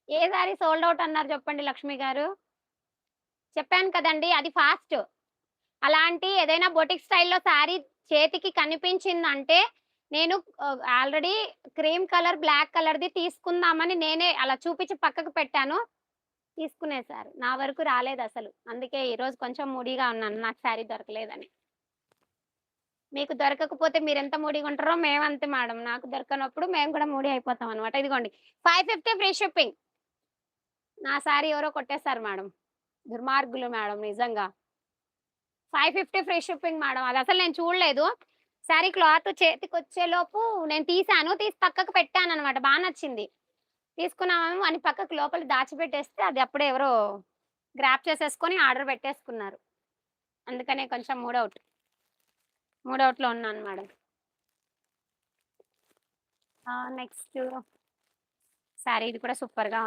ఏ sorry sold out అన్నారు చెప్పండి లక్ష్మి గారు? చెప్పాను కదండీ! అది ఫాస్ట్. అలాంటి ఏదైనా బొటిక్ స్టైల్‌లో శారీ చేతికి కనిపించిందంటే, నేను ఆల్రెడీ క్రీమ్ కలర్, బ్లాక్ కలర్‌ది తీసుకుందామని నేనే అలా చూపించి పక్కకు పెట్టాను. తీసుకునేసారు. నా వరకు రాలేదసలు. అందుకే ఈరోజు కొంచెం మూడీగా ఉన్నాను. నాకు శారీ దొరకలేదని. మీకు దొరకకపోతే మీరెంత మూడీగుంటారో మేమంతే మేడం. నాకు దొరకనప్పుడు మేము కూడా మూడీ అయిపోతామనమాట. ఇదిగోండి 550 ఫ్రీ షిప్పింగ్. నా శారీ ఎవరో కొట్టేసారు మేడం. దుర్మార్గులు మేడం నిజంగా. 550 ఫ్రీ షిప్పింగ్ మేడం. అదసలు నేను చూడలేదు. శారీ క్లాత్ చేతికొచ్చేలోపు నేను తీసాను. తీసి పక్కకు పెట్టాననమాట. నచ్చింది. తీసుకున్నామేమో అని పక్కకు లోపల దాచిపెట్టేస్తే అది అప్పుడే ఎవరో గ్రాబ్ చేసేసుకొని ఆర్డర్ పెట్టేసుకున్నారు. అందుకనే కొంచెం మూడౌట్‌లో ఉన్నాను మేడం. నెక్స్ట్ శారీ ఇది కూడా సూపర్‌గా ఉంది.